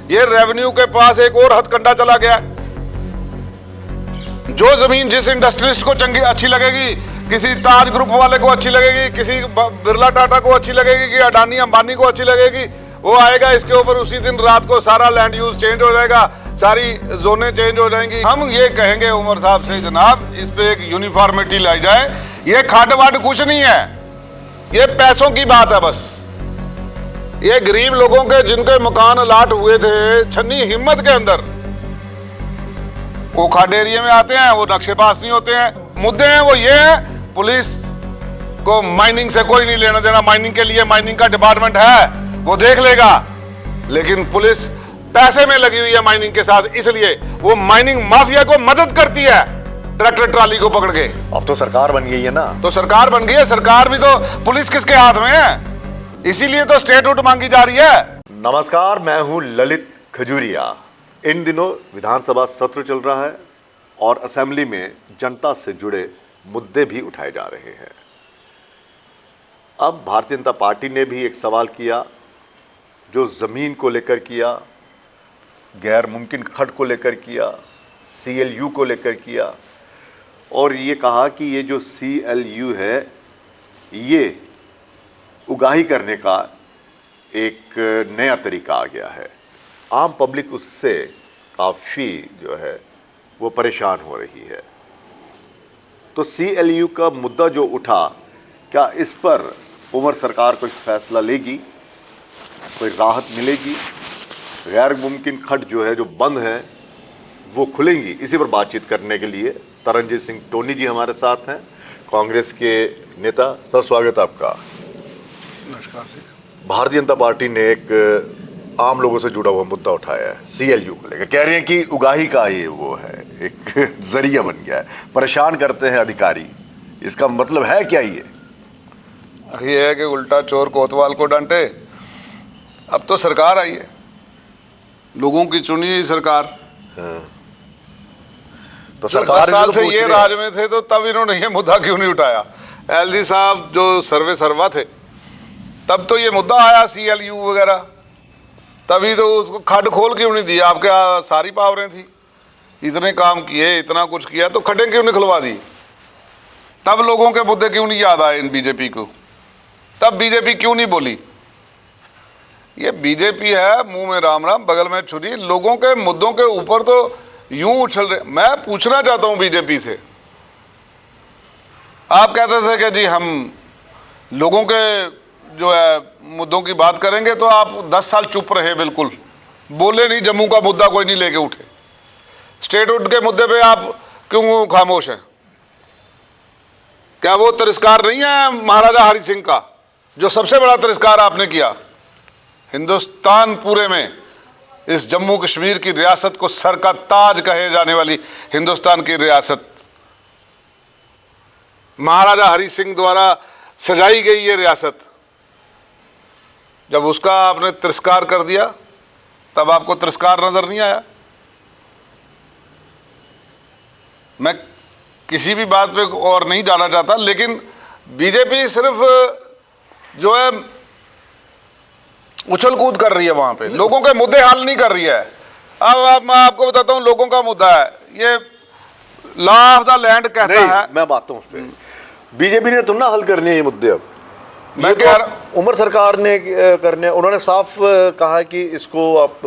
ये रेवेन्यू के पास एक और हथकंडा चला गया। जो जमीन जिस इंडस्ट्रियलिस्ट को चंगी अच्छी लगेगी, किसी ताज ग्रुप वाले को अच्छी लगेगी, किसी बिरला टाटा को अच्छी लगेगी, कि अडानी अंबानी को अच्छी लगेगी, वो आएगा इसके ऊपर उसी दिन रात को सारा लैंड यूज चेंज हो जाएगा, सारी जोनें चेंज हो जाएंगी। हम ये कहेंगे उमर साहब से, जनाब इस पे एक यूनिफॉर्मिटी लाई जाए। ये खाट वाट कुछ नहीं है, ये पैसों की बात है बस। ये गरीब लोगों के जिनके मकान अलाट हुए थे छन्नी हिम्मत के अंदर, वो खाट एरिया में आते हैं, वो नक्शे पास नहीं होते हैं। मुद्दे हैं वो ये है, पुलिस को माइनिंग से कोई नहीं लेना देना, माइनिंग के लिए माइनिंग का डिपार्टमेंट है, वो देख लेगा। लेकिन पुलिस पैसे में लगी हुई है माइनिंग के साथ, इसलिए वो माइनिंग माफिया को मदद करती है ट्रैक्टर ट्राली को पकड़ के। अब तो सरकार बन गई है ना। तो सरकार बन गई है, सरकार भी तो पुलिस किसके हाथ में है, इसीलिए तो स्टेटहुड मांगी जा रही है। नमस्कार, मैं हूं ललित खजूरिया। इन दिनों विधानसभा सत्र चल रहा है और असेंबली में जनता से जुड़े मुद्दे भी उठाए जा रहे हैं। अब भारतीय जनता पार्टी ने भी एक सवाल किया, जो ज़मीन को लेकर किया, गैर मुमकिन खर्च को लेकर किया, CLU को लेकर किया, और ये कहा कि ये जो CLU है ये उगाही करने का एक नया तरीका आ गया है। आम पब्लिक उससे काफ़ी जो है वो परेशान हो रही है। तो CLU का मुद्दा जो उठा, क्या इस पर उमर सरकार कोई फैसला लेगी, कोई राहत मिलेगी, गैर मुमकिन खट जो है जो बंद है वो खुलेंगी? इसी पर बातचीत करने के लिए तरनजीत सिंह टोनी जी हमारे साथ हैं, कांग्रेस के नेता। सर स्वागत है आपका। नमस्कार। भारतीय जनता पार्टी ने एक आम लोगों से जुड़ा हुआ मुद्दा उठाया है, CLU को लेकर। कह रहे हैं कि उगाही का ये वो है, एक जरिया बन गया है, परेशान करते हैं अधिकारी। इसका मतलब है क्या ये है कि उल्टा चोर कोतवाल को डांटे। अब तो सरकार आई है, लोगों की चुनी हुई सरकार। तो सरकार साल से ये राज में थे, तो तब इन्होंने ये मुद्दा क्यों नहीं उठाया? LG साहब जो सर्वे सर्वा थे तब तो ये मुद्दा आया CLU वगैरह, तभी तो उसको खड खोल क्यों नहीं दिया? आपके सारी पावरें थी, इतने काम किए, इतना कुछ किया, तो खड्डे क्यों नहीं खुलवा दी? तब लोगों के मुद्दे क्यों नहीं याद आए इन बीजेपी को? तब बीजेपी क्यों नहीं बोली? ये बीजेपी है मुंह में राम राम बगल में छुरी, लोगों के मुद्दों के ऊपर तो यूं उछल रहे। मैं पूछना चाहता हूं बीजेपी से, आप कहते थे कि जी हम लोगों के जो है मुद्दों की बात करेंगे, तो आप 10 साल चुप रहे, बिल्कुल बोले नहीं, जम्मू का मुद्दा कोई नहीं लेके उठे। स्टेटहुड के मुद्दे पे आप क्यों खामोश हैं? क्या वो तिरस्कार नहीं है महाराजा हरि सिंह का, जो सबसे बड़ा तिरस्कार आपने किया हिंदुस्तान पूरे में? इस जम्मू कश्मीर की रियासत को सर का ताज कहे जाने वाली हिंदुस्तान की रियासत, महाराजा हरि सिंह द्वारा सजाई गई ये रियासत, जब उसका आपने तिरस्कार कर दिया, तब आपको तिरस्कार नजर नहीं आया? मैं किसी भी बात पे और नहीं जाना चाहता, लेकिन बीजेपी सिर्फ जो है उछल कूद कर रही है, वहां पे लोगों के मुद्दे हल नहीं कर रही है। अब मैं आपको बताता हूं, लोगों का मुद्दा है ये लॉ ऑफ द लैंड कहता है। मैं बात हूं उस पर, बीजेपी ने तुम ना हल करने ये मुद्दे। अब मैं कह रहा हूं उमर सरकार ने करने, उन्होंने साफ कहा कि इसको आप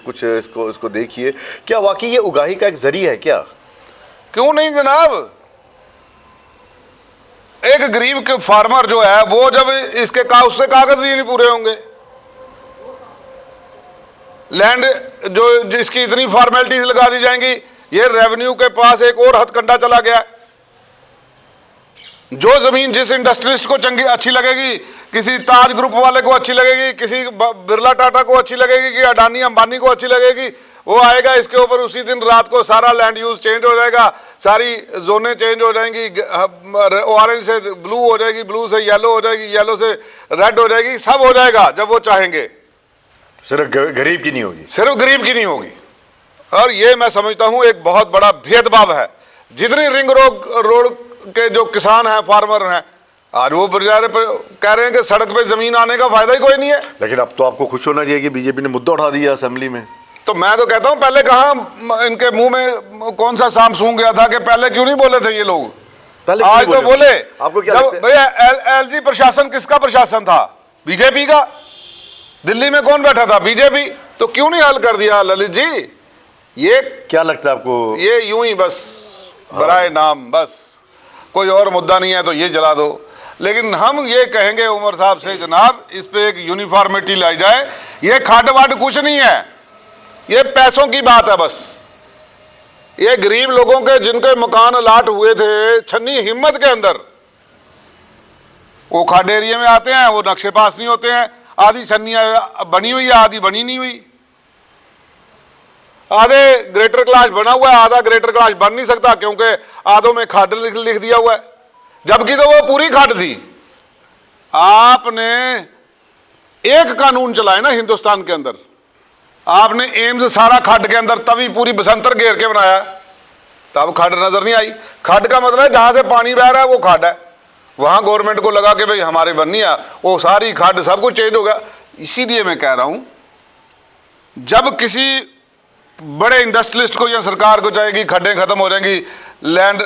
कुछ इसको देखिए, क्या वाकई ये उगाही का एक जरिया है क्या? क्यों नहीं जनाब? एक गरीब के फार्मर जो है वो जब इसके उससे कागज ही नहीं पूरे होंगे, लैंड जो जिसकी इतनी फॉर्मेलिटीज लगा दी जाएंगी, ये रेवेन्यू के पास एक और हथकंडा चला गया। जो जमीन जिस इंडस्ट्रियलिस्ट को चंगी अच्छी लगेगी, किसी ताज ग्रुप वाले को अच्छी लगेगी, किसी बिरला टाटा को अच्छी लगेगी, कि अडानी अंबानी को अच्छी लगेगी, वो आएगा इसके ऊपर उसी दिन रात को सारा लैंड यूज चेंज हो जाएगा, सारी जोनें चेंज हो जाएंगी, ऑरेंज से ब्लू हो जाएगी, ब्लू से येलो हो जाएगी, येलो से रेड हो जाएगी, सब हो जाएगा जब वो चाहेंगे। सिर्फ गरीब की नहीं होगी, सिर्फ गरीब की नहीं होगी। और ये मैं समझता हूं एक बहुत बड़ा भेदभाव है। जितनी रिंग रोड के जो किसान हैं, फार्मर हैं, आज वो बेचारे कह रहे हैं कि सड़क पे जमीन आने का फायदा ही कोई नहीं है। लेकिन अब तो आपको खुश होना चाहिए कि बीजेपी ने मुद्दा उठा दिया असेंबली में। तो मैं तो कहता हूं पहले कहां इनके मुंह में कौन सा सांप सूंघ गया था कि पहले क्यों नहीं बोले थे ये लोग? पहले आज तो बोले। आपको क्या लगता है? भैया एलजी प्रशासन किसका प्रशासन था? बीजेपी का। दिल्ली में कौन बैठा था? बीजेपी। तो क्यों नहीं हल कर दिया ललित जी? ये क्या लगता है आपको? ये यूं ही बस बराए नाम, बस कोई और मुद्दा नहीं है तो ये जला दो। लेकिन हम ये कहेंगे उमर साहब से, जनाब इस पे एक यूनिफॉर्मिटी लाई जाए। ये खाट वाट कुछ नहीं है, ये पैसों की बात है बस। ये गरीब लोगों के जिनके मकान अलाट हुए थे छन्नी हिम्मत के अंदर, वो खाड एरिया में आते हैं, वो नक्शे पास नहीं होते हैं। आधी छन्नियां बनी हुई है, आधी बनी नहीं हुई। आधे ग्रेटर क्लास बना हुआ है, आधा ग्रेटर क्लास बन नहीं सकता क्योंकि आधों में खाड लिख दिया हुआ है, जबकि तो वो पूरी खाड थी। आपने एक कानून चलाया ना हिंदुस्तान के अंदर, आपने एम्स सारा खड्ड के अंदर, तभी पूरी बसंतर घेर के बनाया, तब खड्ड नजर नहीं आई। खड्ड का मतलब है जहां से पानी बह रहा है वो खड्ड है। वहां गवर्नमेंट को लगा कि भाई हमारे बननी है, वो सारी खड्ड सब कुछ चेंज हो गया। इसीलिए मैं कह रहा हूं जब किसी बड़े इंडस्ट्रियलिस्ट को या सरकार को चाहेगी खड्डें खत्म हो जाएंगी, लैंड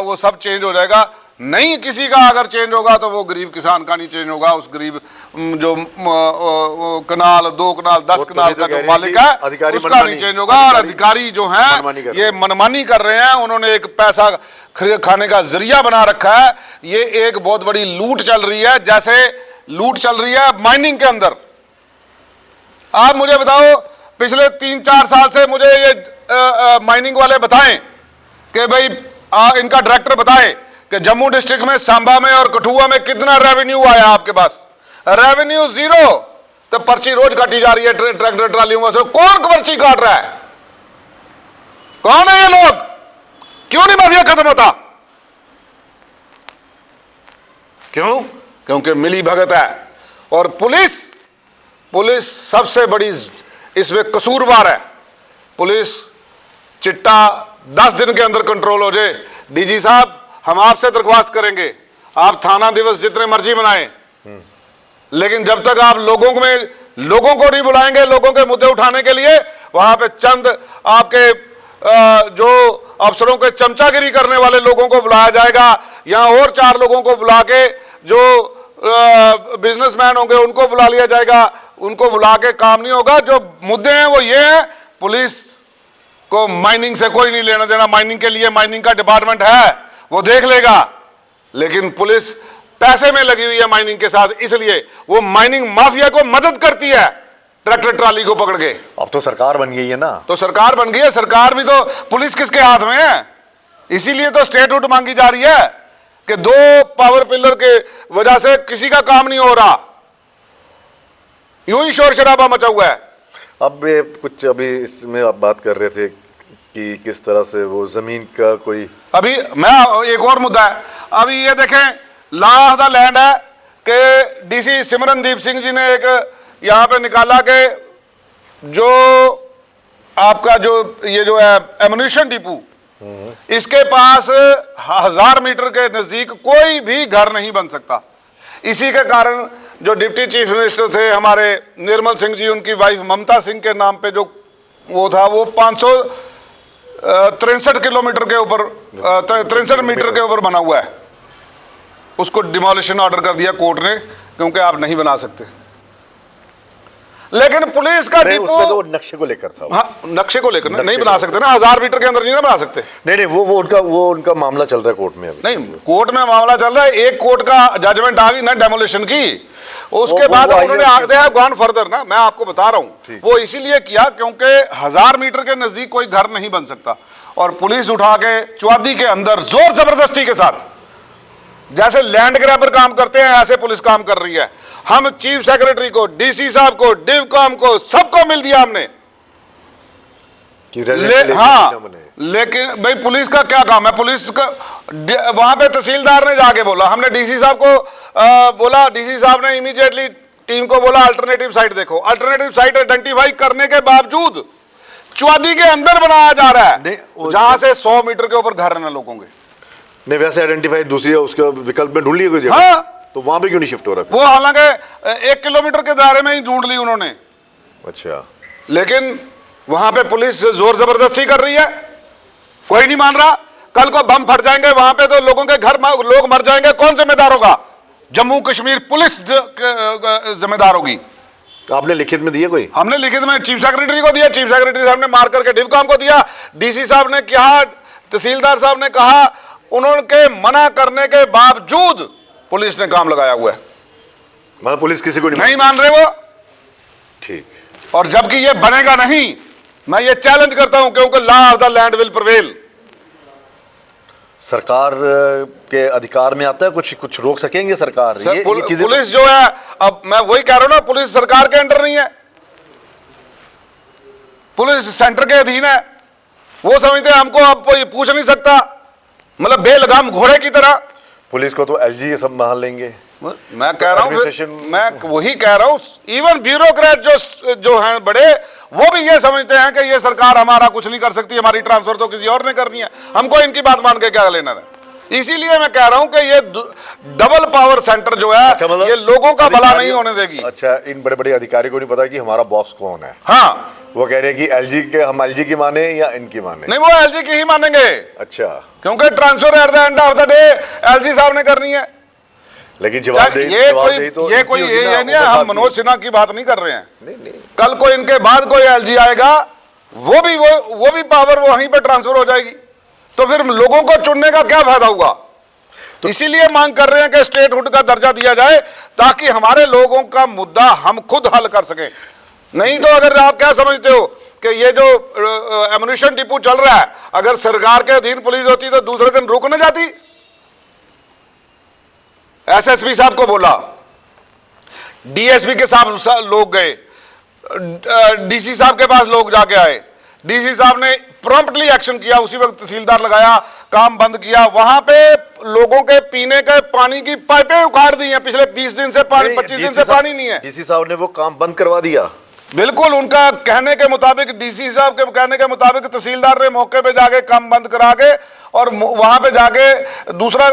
वो सब चेंज हो जाएगा, नहीं किसी का अगर चेंज होगा तो वो गरीब किसान का नहीं चेंज होगा। उस गरीब जो कनाल 2 कनाल 10 कनाल का जो मालिक है उसका नहीं चेंज होगा। और अधिकारी जो हैं ये मनमानी कर रहे हैं, उन्होंने एक पैसा खाने का जरिया बना रखा है। ये एक बहुत बड़ी लूट चल रही है, जैसे लूट चल रही है माइनिंग के अंदर। आप मुझे बताओ पिछले 3-4 साल से मुझे ये माइनिंग वाले बताएं कि भाई इनका डायरेक्टर बताए कि जम्मू डिस्ट्रिक्ट में, सांबा में और कठुआ में कितना रेवेन्यू आया आपके पास? रेवेन्यू 0। तो पर्ची रोज काटी जा रही है ट्रैक्टर ट्रालियों से। कौन पर्ची काट रहा है? कौन है ये लोग? क्यों नहीं माफिया खत्म होता? क्यों? क्योंकि मिली भगत है। और पुलिस सबसे बड़ी इसमें कसूरवार है। पुलिस चिट्टा 10 दिन के अंदर कंट्रोल हो जाए। डीजी साहब हम आपसे दरख्वास्त करेंगे, आप थाना दिवस जितने मर्जी मनाएं, लेकिन जब तक आप लोगों को नहीं बुलाएंगे लोगों के मुद्दे उठाने के लिए, वहां पे चंद आपके जो अफसरों के चमचागिरी करने वाले लोगों को बुलाया जाएगा, या और 4 लोगों को बुला के जो बिजनेसमैन होंगे उनको बुला लिया जाएगा। उनको बुला के काम नहीं होगा। जो मुद्दे हैं वो ये है, पुलिस को माइनिंग से कोई नहीं लेना देना। माइनिंग के लिए माइनिंग का डिपार्टमेंट है, वो देख लेगा, लेकिन पुलिस पैसे में लगी हुई है माइनिंग के साथ, इसलिए वो माइनिंग माफिया को मदद करती है ट्रैक्टर ट्राली को पकड़ के। अब तो सरकार बन गई है ना। तो सरकार बन गई है, सरकार भी तो पुलिस किसके हाथ में है? इसीलिए तो स्टेटहुड मांगी जा रही है कि 2 पावर पिलर के वजह से किसी का काम नहीं हो रहा, यूं ही शोर शराबा मचा हुआ है। अब कुछ अभी इसमें आप बात कर रहे थे कि किस तरह से वो जमीन का कोई, अभी मैं एक और मुद्दा है। अभी ये देखें, लॉ ऑफ द लैंड है कि डीसी सिमरनदीप सिंह जी ने एक यहां पे निकाला कि जो आपका जो ये जो है एमुनिशन डिपो, इसके पास 1000 मीटर के नजदीक कोई भी घर नहीं बन सकता। इसी के कारण जो डिप्टी चीफ मिनिस्टर थे हमारे निर्मल सिंह जी, उनकी वाइफ ममता सिंह के नाम पे जो वो था, वो 563 किलोमीटर के ऊपर 63 मीटर के ऊपर बना हुआ है। उसको डिमोलिशन ऑर्डर कर दिया कोर्ट ने, क्योंकि आप नहीं बना सकते। लेकिन पुलिस का डिपो तो नक्शे को लेकर था। हाँ, नक्शे को लेकर नहीं बना सकते ना, 1000 मीटर के अंदर नहीं ना बना सकते। नहीं, वो उनका मामला चल रहा है कोर्ट में अभी। नहीं, कोर्ट में मामला चल रहा है। एक कोर्ट का जजमेंट आ गई ना डेमोलिशन की, उसके बाद उन्होंने आगे गॉन फर्दर ना, मैं आपको बता रहा हूं, वो इसीलिए किया क्योंकि 1000 मीटर के नजदीक कोई घर नहीं बन सकता। और पुलिस उठा के चौदी के अंदर जोर जबरदस्ती के साथ, जैसे लैंड ग्रैबर काम करते हैं ऐसे पुलिस काम कर रही है। हम चीफ सेक्रेटरी को, डीसी साहब को, डिवकॉम को, सबको मिल दिया हमने। हाँ, लेकिन भाई पुलिस का क्या काम है? पुलिस का वहां पे तहसीलदार ने जाके बोला, हमने डीसी साहब को बोला, डीसी साहब ने इमीडिएटली टीम को बोला अल्टरनेटिव साइट देखो। अल्टरनेटिव साइट आइडेंटिफाई करने के बावजूद चौदी के अंदर बनाया जा रहा है, जहां से 100 मीटर के ऊपर घर रहने लोगों के। नहीं, वैसे आइडेंटिफाई दूसरी उसके विकल्प में ढूंढ लिया कोई जगह? हाँ। तो वहां पे क्यों नहीं शिफ्ट हो रहा? वो हालांकि 1 किलोमीटर के दायरे में ही ढूंढ ली उन्होंने, अच्छा, लेकिन वहां पे पुलिस जोर जबरदस्ती कर रही है, कोई नहीं मान रहा। कल को बम फट जाएंगे वहां पे तो लोगों के घर लोग मर जाएंगे, कौन जिम्मेदार होगा? जम्मू कश्मीर पुलिस जिम्मेदार होगी। आपने लिखित में दिया कोई? हमने लिखित में चीफ सेक्रेटरी को दिया, चीफ सेक्रेटरी साहब ने मार करके डिवकॉम को दिया, डीसी साहब ने कहा, तहसीलदार साहब ने कहा, उन्होंने मना करने के बावजूद पुलिस ने काम लगाया हुआ है। मतलब पुलिस किसी को नहीं मान रहे वो। ठीक। और जबकि ये बनेगा नहीं, मैं ये चैलेंज करता हूं, क्योंकि law of the land will prevail. सरकार के अधिकार में आता है कुछ कुछ रोक सकेंगे सरकार? ये चीजें पुलिस जो है, अब मैं वही कह रहा हूं ना, पुलिस सरकार के अंडर नहीं है, पुलिस सेंटर के अधीन है। वो समझते हैं हमको अब कोई पूछ नहीं सकता, मतलब बेलगाम घोड़े की तरह। पुलिस को तो एलजी संभाल लेंगे। मैं कह रहा हूं, मैं वही कह रहा हूं, इवन ब्यूरोक्रेट जो हैं बड़े, वो भी ये समझते हैं कि ये सरकार हमारा कुछ नहीं कर सकती, हमारी ट्रांसफर तो किसी और ने करनी है, हमको इनकी बात मान के क्या लेना है। इसीलिए मैं कह रहा हूं कि ये डबल पावर सेंटर जो है, अच्छा, मतलब ये लोगों का भला नहीं होने देगी। अच्छा, इन बड़े बड़े अधिकारी को नहीं पता कि हमारा बॉस कौन है। हाँ, वो कह रहे हैं कि एलजी के, हम एलजी की माने या इनकी माने? नहीं, वो एलजी की ही मानेंगे। अच्छा, क्योंकि transfer at the end of the day LG साहब ने करनी है। लेकिन ये कोई ये नहीं है, हम मनोज सिन्हा की बात नहीं कर रहे हैं। नहीं। कल को इनके बाद कोई एलजी आएगा, वो भी पावर वहीं पे ट्रांसफर हो जाएगी, तो फिर लोगों को चुनने का क्या फायदा होगा? तो इसीलिए मांग कर रहे हैं कि स्टेटहुड का दर्जा दिया जाए, ताकि हमारे लोगों का मुद्दा हम खुद हल कर सकें। नहीं तो अगर आप क्या समझते हो कि ये जो एमुनिशन डिपो चल रहा है, अगर सरकार के अधीन पुलिस होती तो दूसरे दिन रुक न जाती? एसएसपी साहब को बोला, डीएसपी के साथ लोग गए, डीसी साहब के पास लोग जाके आए, डीसी साहब ने प्रॉम्प्टली एक्शन किया, उसी वक्त तहसीलदार लगाया, काम बंद किया। वहां पे लोगों के पीने के पानी की पाइपें उखाड़ दी हैं, पिछले 20 दिन से पानी, 25 दिन से पानी नहीं है। डीसी साहब ने वो काम बंद करवा दिया। बिल्कुल, उनका कहने के मुताबिक, डीसी साहब के कहने के मुताबिक तहसीलदार ने मौके पे जाके काम बंद करा के और वहां पे जाके दूसरा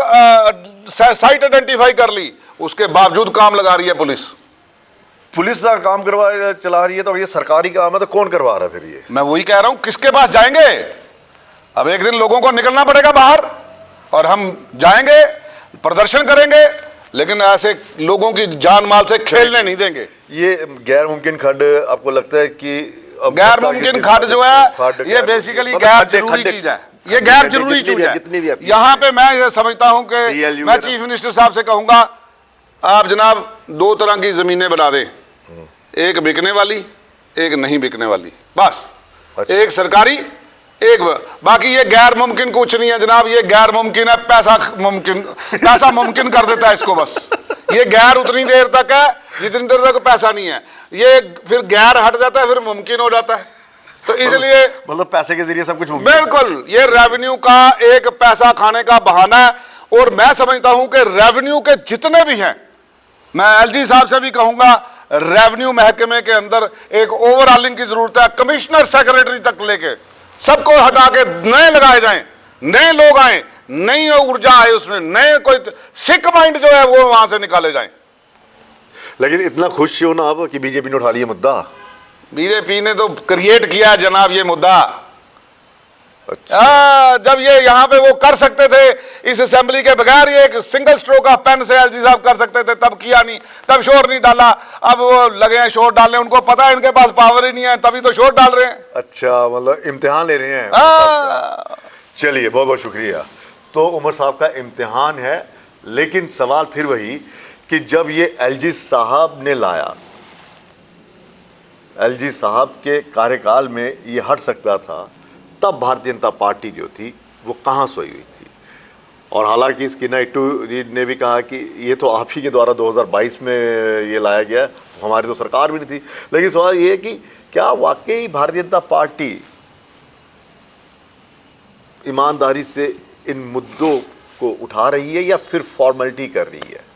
साइट आइडेंटिफाई कर ली, उसके बावजूद काम लगा रही है पुलिस। पुलिस का काम चला रही है, तो ये सरकारी काम है, तो कौन करवा रहा है फिर ये? मैं वही कह रहा हूं, किसके पास जाएंगे? अब एक दिन लोगों को निकलना पड़ेगा बाहर, और हम जाएंगे, प्रदर्शन करेंगे, लेकिन ऐसे लोगों की जान माल से खेलने नहीं देंगे। ये गैर मुमकिन खड्ड आपको लगता है कि गैर मुमकिन खड्ड जो है, ये बेसिकली गैर जरूरी चीज है, ये गैर जरूरी चीज है। यहाँ पे मैं ये समझता हूं कि मैं चीफ मिनिस्टर साहब से कहूंगा, आप जनाब 2 तरह की जमीनें बना दें, एक बिकने वाली, एक नहीं बिकने वाली, बस। अच्छा। एक सरकारी, एक बाकी ये गैर मुमकिन कुछ नहीं है जनाब, ये गैर मुमकिन है, पैसा मुमकिन कर देता है इसको, बस। ये गैर उतनी देर तक है जितनी देर तक पैसा नहीं है, ये फिर गैर हट जाता है, फिर मुमकिन हो जाता है। तो इसलिए मतलब पैसे के जरिए सब कुछ मुमकिन। बिल्कुल, ये रेवेन्यू का एक पैसा खाने का बहाना है। और मैं समझता हूं कि रेवेन्यू के जितने भी हैं, मैं एलजी साहब से भी कहूंगा, रेवेन्यू महकमे के अंदर एक ओवरऑलिंग की जरूरत है, कमिश्नर सेक्रेटरी तक लेके सबको हटा के नए लगाए जाएं, नए लोग आए, नई ऊर्जा आए उसमें, नए कोई सिक माइंड जो है वो वहां से निकाले जाएं। लेकिन इतना खुश क्यों ना आप कि बीजेपी ने उठा लिया मुद्दा? बीजेपी ने तो क्रिएट किया जनाब ये मुद्दा। अच्छा। जब ये यहाँ पे वो कर सकते थे इस असेंबली के बगैर, ये एक सिंगल स्ट्रोक ऑफ पेन से एलजी साहब कर सकते थे, तब किया नहीं, तब शोर नहीं डाला। अब वो लगे हैं शोर डालने, उनको पता है इनके पास पावर ही नहीं है, तभी तो शोर डाल रहे हैं। अच्छा, मतलब इम्तिहान ले रहे हैं। चलिए, बहुत बहुत शुक्रिया। तो उमर साहब का इम्तिहान है, लेकिन सवाल फिर वही कि जब ये एलजी साहब ने लाया, एलजी साहब के कार्यकाल में ये हट सकता था, तब भारतीय जनता पार्टी जो थी वो कहाँ सोई हुई थी। और हालांकि इसकी नाइटू ने भी कहा कि ये तो आप ही के द्वारा 2022 में ये लाया गया, हमारी तो सरकार भी नहीं थी। लेकिन सवाल ये है कि क्या वाकई भारतीय जनता पार्टी ईमानदारी से इन मुद्दों को उठा रही है या फिर फॉर्मेलिटी कर रही है?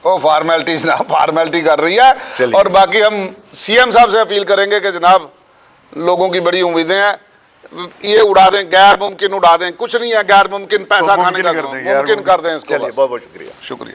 वो फॉर्मेलिटीज ना फॉर्मेलिटी कर रही है। और बाकी हम सीएम साहब से अपील करेंगे कि जनाब, लोगों की बड़ी उम्मीदें हैं, ये उड़ा दें, गैर मुमकिन उड़ा दें, कुछ नहीं है गैर मुमकिन, पैसा तो खाने मुमकिन का कर दें, यार, मुमकिन कर दें इसको। चलिए, बस। बहुत बहुत शुक्रिया। शुक्रिया।